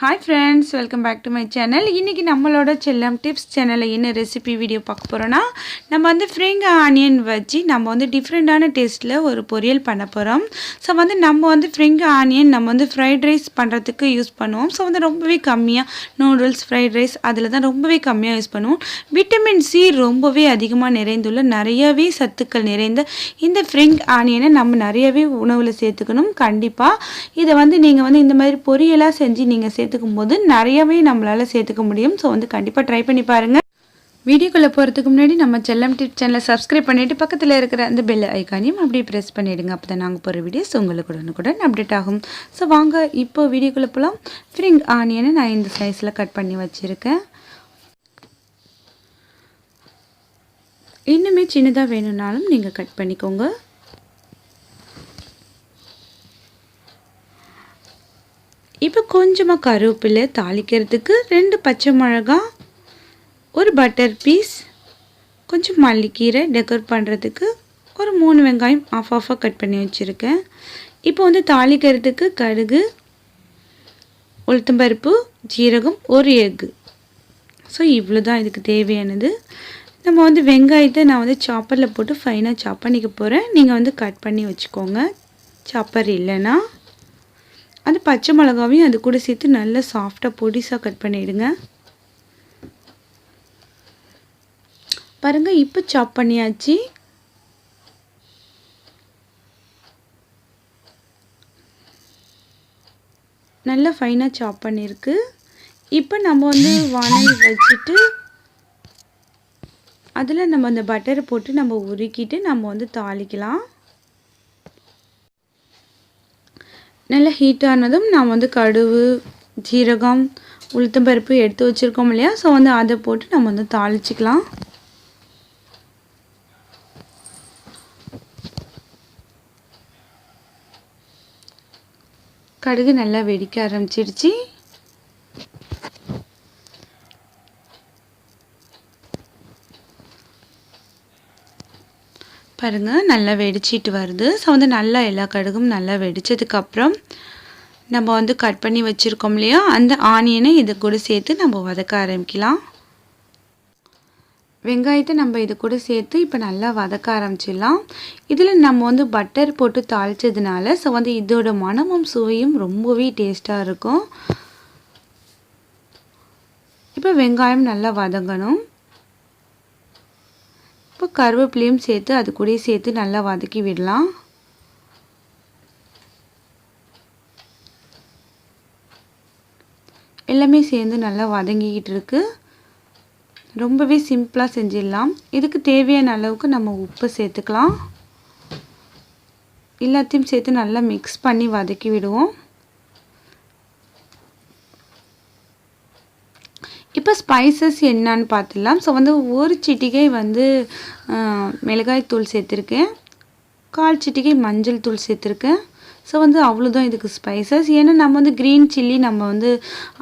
Hi friends, welcome back to my channel. இன்றைக்கி நம்மளோட செல்லம் டிப்ஸ் சேனலில் என்ன ரெசிபி வீடியோ பார்க்க போகிறோன்னா, நம்ம வந்து ஃப்ரிங் ஆனியன் வச்சு நம்ம வந்து டிஃப்ரெண்ட்டான டேஸ்ட்டில் ஒரு பொரியல் பண்ண போகிறோம். ஸோ வந்து நம்ம வந்து ஃப்ரிங் ஆனியன் நம்ம வந்து ஃப்ரைட் ரைஸ் பண்ணுறதுக்கு யூஸ் பண்ணுவோம். ஸோ வந்து ரொம்பவே கம்மியாக நூடுல்ஸ், ஃப்ரைட் ரைஸ் அதில் தான் ரொம்பவே கம்மியாக யூஸ் பண்ணுவோம். விட்டமின் சி ரொம்பவே அதிகமாக நிறைந்துள்ள நிறையவே சத்துக்கள் நிறைந்த இந்த ஃப்ரிங் ஆனியனை நம்ம நிறையவே உணவில் சேர்த்துக்கணும். கண்டிப்பாக இதை வந்து நீங்கள் வந்து இந்த மாதிரி பொரியலாக செஞ்சு நீங்கள் சேர்த்துக்கும் போது நிறையவே நம்மளால் சேர்த்துக்க முடியும். ஸோ வந்து கண்டிப்பாக ட்ரை பண்ணி பாருங்கள். வீடியோக்குள்ளே போகிறதுக்கு முன்னாடி நம்ம செல்லம் டிப்ஸ் சேனலை சப்ஸ்கிரைப் பண்ணிவிட்டு பக்கத்தில் இருக்கிற அந்த பெல் ஐக்கானையும் அப்படியே ப்ரெஸ் பண்ணிவிடுங்க. அப்போ தான் நாங்கள் போகிற வீடியோஸ் உங்களுக்கு உடனுக்குடன் அப்டேட் ஆகும். ஸோ வாங்க இப்போ வீடியோக்குள்ளே போகலாம். ஃப்ரிங் ஆனியனை நான் இந்த சைஸில் கட் பண்ணி வச்சுருக்கேன். இன்னுமே சின்னதாக வேணும்னாலும் நீங்கள் கட் பண்ணிக்கோங்க. இப்போ கொஞ்சமாக கருவேப்பிலை தாளிக்கிறதுக்கு, 2 பச்சை மிளகா, ஒரு பட்டர் பீஸ், கொஞ்சம் மல்லிக்கீரை டெக்கோர் பண்ணுறதுக்கு, ஒரு 3 வெங்காயம் ஆஃபாக கட் பண்ணி வச்சுருக்கேன். இப்போ வந்து தாளிக்கிறதுக்கு கடுகு, உளுத்தம்பருப்பு, ஜீரகம், ஒரு எக்கு. ஸோ இவ்வளோ தான் இதுக்கு தேவையானது. நம்ம வந்து வெங்காயத்தை நான் வந்து சாப்பரில் போட்டு ஃபைனாக சாப் பண்ணிக்க போகிறேன். நீங்கள் வந்து கட் பண்ணி வச்சுக்கோங்க. சாப்பர் இல்லைன்னா அந்த பச்சை மிளகாவையும் அது கூட சேர்த்து நல்லா சாஃப்டாக பொடிசாக கட் பண்ணிவிடுங்க. பாருங்கள், இப்போ சாப் பண்ணியாச்சு. நல்லா ஃபைனாக சாப் பண்ணியிருக்கு. இப்போ நம்ம வந்து வானல் வச்சுட்டு அதில் நம்ம அந்த பட்டரை போட்டு நம்ம உருக்கிட்டு நம்ம வந்து தாளிக்கலாம். நல்லா ஹீட் ஆனதும் நான் வந்து கடுகு, ஜீரகம், உளுத்தம்பருப்பு எடுத்து வச்சுருக்கோம் இல்லையா, ஸோ வந்து அதை போட்டு நம்ம வந்து தாளிச்சிக்கலாம். கடுகு நல்லா வெடிக்க ஆரம்பிச்சிடுச்சு. பாருங்கள், நல்லா வெடிச்சிட்டு வருது. ஸோ வந்து நல்லா எல்லா கடுகும் நல்லா வெடித்ததுக்கப்புறம் நம்ம வந்து கட் பண்ணி வச்சுருக்கோம் இல்லையா, அந்த ஆனியனை இது கூட சேர்த்து நம்ம வதக்க ஆரம்பிக்கலாம். வெங்காயத்தை நம்ம இது கூட சேர்த்து இப்போ நல்லா வதக்க ஆரம்பிச்சிடலாம். இதில் நம்ம வந்து பட்டர் போட்டு தாளித்ததுனால ஸோ வந்து இதோட மணமும் சுவையும் ரொம்பவே டேஸ்ட்டாக இருக்கும். இப்போ வெங்காயம் நல்லா வதங்கணும். இப்போ கருவேப்பிலையும் சேர்த்து அது கூட சேர்த்து நல்லா வதக்கி விடலாம். எல்லாமே சேர்ந்து நல்லா வதங்கிக்கிட்டு இருக்கு. ரொம்பவே சிம்பிளாக செஞ்சிடலாம். இதுக்கு தேவையான அளவுக்கு நம்ம உப்பு சேர்த்துக்கலாம். எல்லாத்தையும் சேர்த்து நல்லா மிக்ஸ் பண்ணி வதக்கி விடுவோம். இப்போ ஸ்பைசஸ் என்னன்னு பார்த்துடலாம். ஸோ வந்து ஒரு சிட்டிகை வந்து மிளகாய் தூள் சேர்த்துருக்கேன், 1/4 சிட்டிகை மஞ்சள் தூள் சேர்த்துருக்கேன். ஸோ வந்து அவ்வளோதான் இதுக்கு ஸ்பைசஸ். ஏன்னா நம்ம வந்து க்ரீன் சில்லி நம்ம வந்து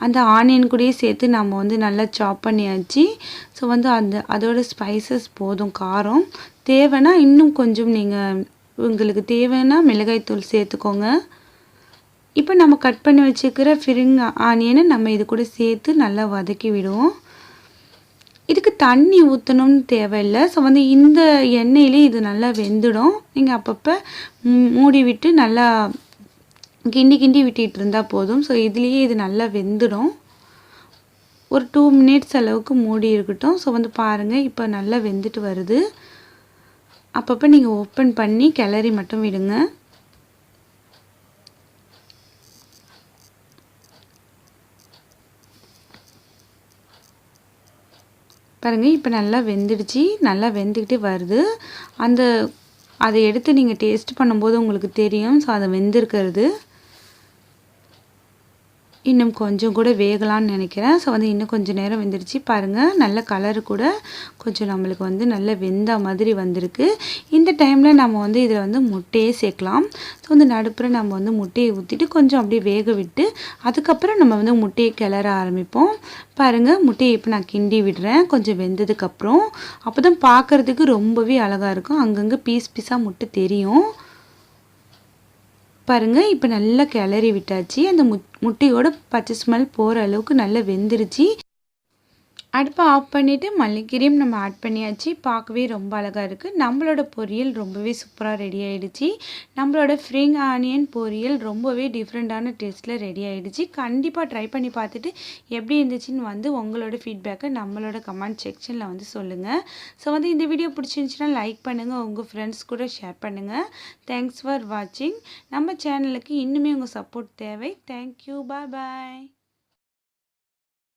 அந்த ஆனியன் கூடயே சேர்த்து நம்ம வந்து நல்லா சாப் பண்ணியாச்சு. ஸோ வந்து அதோட ஸ்பைசஸ் போதும். காரம் தேவைன்னா இன்னும் கொஞ்சம் நீங்கள் உங்களுக்கு தேவைன்னா மிளகாய் தூள் சேர்த்துக்கோங்க. இப்போ நம்ம கட் பண்ணி வச்சுக்கிற ஃப்ரிங் ஆனியனை நம்ம இது கூட சேர்த்து நல்லா வதக்கி விடுவோம். இதுக்கு தண்ணி ஊற்றணும்னு தேவையில்லை. ஸோ வந்து இந்த எண்ணெயிலே இது நல்லா வெந்துடும். நீங்கள் அப்பப்போ மூடி விட்டு நல்லா கிண்டி விட்டுட்டு இருந்தால் போதும். ஸோ இதுலேயே இது நல்லா வெந்துடும். ஒரு 2 மினிட்ஸ் அளவுக்கு மூடி இருக்கட்டும். ஸோ வந்து பாருங்கள், இப்போ நல்லா வெந்துட்டு வருது. அப்பப்போ நீங்கள் ஓப்பன் பண்ணி கிளறி மட்டும் விடுங்க. பாருங்கள், இப்போ நல்லா வெந்துடுச்சு. நல்லா வெந்துக்கிட்டே வருது. அதை எடுத்து நீங்கள் டேஸ்ட் பண்ணும்போது உங்களுக்கு தெரியும். ஸோ அதை வெந்திருக்கிறது இன்னும் கொஞ்சம் கூட வேகலான்னு நினைக்கிறேன். ஸோ வந்து இன்னும் கொஞ்சம் நேரம் வெந்துடுச்சு. பாருங்கள், நல்ல கலரு கூட கொஞ்சம் நம்மளுக்கு வந்து நல்ல வெந்த மாதிரி வந்திருக்கு. இந்த டைமில் நம்ம வந்து இதில் வந்து முட்டையே சேர்க்கலாம். ஸோ வந்து நடுப்புற நம்ம வந்து முட்டையை ஊற்றிட்டு கொஞ்சம் அப்படியே வேக விட்டு அதுக்கப்புறம் நம்ம வந்து முட்டையை கிளற ஆரம்பிப்போம். பாருங்கள், முட்டையை இப்போ நான் கிண்டி விடுறேன் கொஞ்சம் வெந்ததுக்கப்புறம். அப்போ தான் பார்க்குறதுக்கு ரொம்பவே அழகாக இருக்கும். அங்கங்கே பீஸாக முட்டை தெரியும். பாருங்கள் இப்போ நல்லா கிளறி விட்டாச்சு. அந்த முட்டையோட பச்சை ஸ்மெல் போகிற அளவுக்கு நல்லா வெந்துருச்சு. அடுப்பை ஆஃப் பண்ணிவிட்டு மல்லிக்கீரையும் நம்ம ஆட் பண்ணியாச்சு. பார்க்கவே ரொம்ப அழகாக இருக்குது. நம்மளோட பொரியல் ரொம்பவே சூப்பராக ரெடி ஆகிடுச்சு. நம்மளோட ஸ்ப்ரிங் ஆனியன் பொரியல் ரொம்பவே டிஃப்ரெண்ட்டான டேஸ்ட்டில் ரெடி ஆகிடுச்சு. கண்டிப்பாக ட்ரை பண்ணி பார்த்துட்டு எப்படி இருந்துச்சுன்னு வந்து உங்களோட ஃபீட்பேக்கை நம்மளோட கமெண்ட் செக்ஷனில் வந்து சொல்லுங்கள். ஸோ வந்து இந்த வீடியோ பிடிச்சிருந்துச்சுன்னா லைக் பண்ணுங்கள், உங்கள் ஃப்ரெண்ட்ஸ் கூட ஷேர் பண்ணுங்கள். தேங்க்ஸ் ஃபார் வாட்சிங். நம்ம சேனலுக்கு இன்னுமே உங்கள் சப்போர்ட் தேவை. தேங்க்யூ. பாய்.